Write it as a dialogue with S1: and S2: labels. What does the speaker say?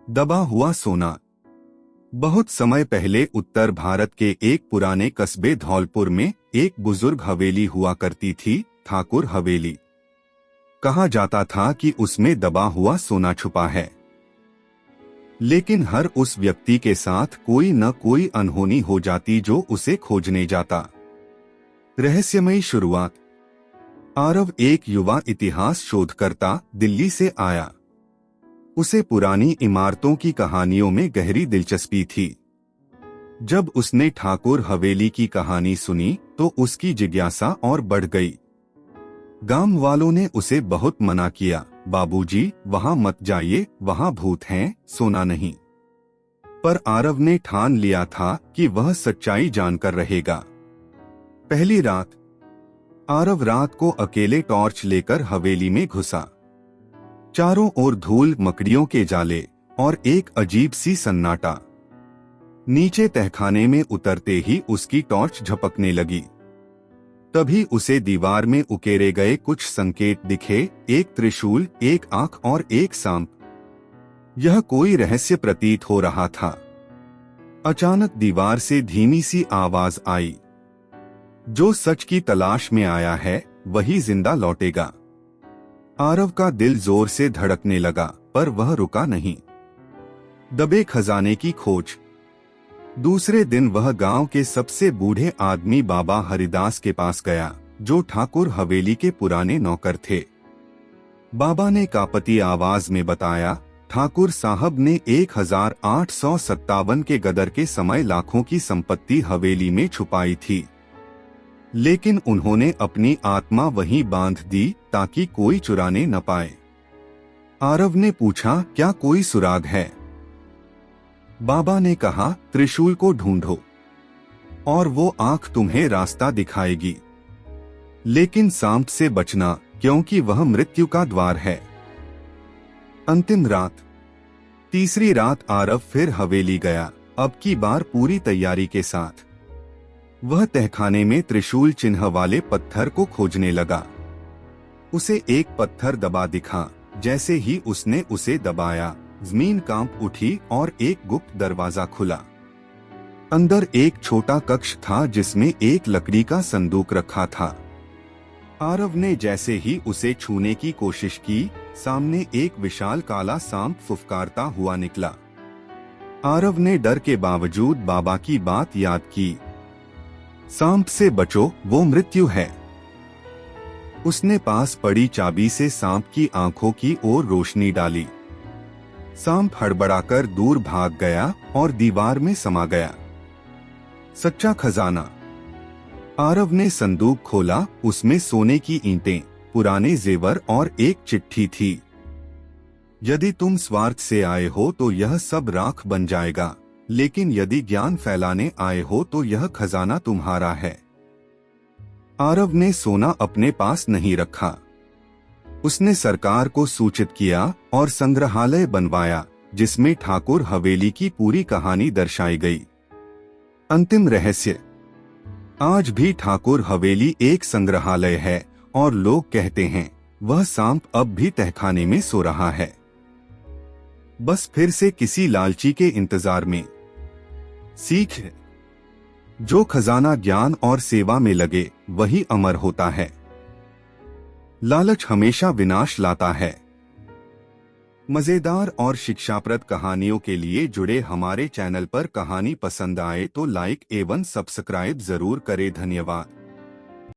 S1: दबा हुआ सोना। बहुत समय पहले उत्तर भारत के एक पुराने कस्बे धौलपुर में एक बुजुर्ग हवेली हुआ करती थी, ठाकुर हवेली। कहा जाता था कि उसमें दबा हुआ सोना छुपा है। लेकिन हर उस व्यक्ति के साथ कोई न कोई अनहोनी हो जाती जो उसे खोजने जाता। रहस्यमयी शुरुआत। आरव एक युवा इतिहास शोधकर्ता दिल्ली से आया। उसे पुरानी इमारतों की कहानियों में गहरी दिलचस्पी थी। जब उसने ठाकुर हवेली की कहानी सुनी तो उसकी जिज्ञासा और बढ़ गई। गांव वालों ने उसे बहुत मना किया, बाबूजी, वहां मत जाइए, वहां भूत हैं, सोना नहीं। पर आरव ने ठान लिया था कि वह सच्चाई जानकर रहेगा। पहली रात। आरव रात को अकेले टॉर्च लेकर हवेली में घुसा। चारों ओर धूल, मकड़ियों के जाले और एक अजीब सी सन्नाटा। नीचे तहखाने में उतरते ही उसकी टॉर्च झपकने लगी। तभी उसे दीवार में उकेरे गए कुछ संकेत दिखे, एक त्रिशूल, एक आंख और एक सांप। यह कोई रहस्य प्रतीत हो रहा था। अचानक दीवार से धीमी सी आवाज आई, जो सच की तलाश में आया है वही जिंदा लौटेगा। आरव का दिल जोर से धड़कने लगा, पर वह रुका नहीं। दबे खजाने की खोज। दूसरे दिन वह गांव के सबसे बूढ़े आदमी बाबा हरिदास के पास गया, जो ठाकुर हवेली के पुराने नौकर थे। बाबा ने कांपती आवाज में बताया, ठाकुर साहब ने 1857 के गदर के समय लाखों की संपत्ति हवेली में छुपाई थी, लेकिन उन्होंने अपनी आत्मा वहीं बांध दी ताकि कोई चुराने न पाए। आरव ने पूछा, क्या कोई सुराग है? बाबा ने कहा, त्रिशूल को ढूंढो और वो आंख तुम्हें रास्ता दिखाएगी। लेकिन सांप से बचना, क्योंकि वह मृत्यु का द्वार है। अंतिम रात। तीसरी रात आरव फिर हवेली गया, अब की बार पूरी तैयारी के साथ। वह तहखाने में त्रिशूल चिन्ह वाले पत्थर को खोजने लगा। उसे एक पत्थर दबा दिखा। जैसे ही उसने उसे दबाया, जमीन कांप उठी और एक गुप्त दरवाजा खुला। अंदर एक छोटा कक्ष था जिसमें एक लकड़ी का संदूक रखा था। आरव ने जैसे ही उसे छूने की कोशिश की, सामने एक विशाल काला सांप फुफकारता हुआ निकला। आरव ने डर के बावजूद बाबा की बात याद की, सांप से बचो, वो मृत्यु है। उसने पास पड़ी चाबी से सांप की आंखों की ओर रोशनी डाली। सांप हड़बड़ाकर दूर भाग गया और दीवार में समा गया। सच्चा खजाना। आरव ने संदूक खोला, उसमें सोने की ईंटें, पुराने जेवर और एक चिट्ठी थी। यदि तुम स्वार्थ से आए हो तो यह सब राख बन जाएगा, लेकिन यदि ज्ञान फैलाने आए हो तो यह खजाना तुम्हारा है। आरव ने सोना अपने पास नहीं रखा। उसने सरकार को सूचित किया और संग्रहालय बनवाया, जिसमें ठाकुर हवेली की पूरी कहानी दर्शाई गई। अंतिम रहस्य। आज भी ठाकुर हवेली एक संग्रहालय है और लोग कहते हैं वह सांप अब भी तहखाने में सो रहा है, बस फिर से किसी लालची के इंतजार में। सीख। जो खजाना ज्ञान और सेवा में लगे वही अमर होता है। लालच हमेशा विनाश लाता है। मजेदार और शिक्षाप्रद कहानियों के लिए जुड़े हमारे चैनल पर। कहानी पसंद आए तो लाइक एवं सब्सक्राइब जरूर करें। धन्यवाद।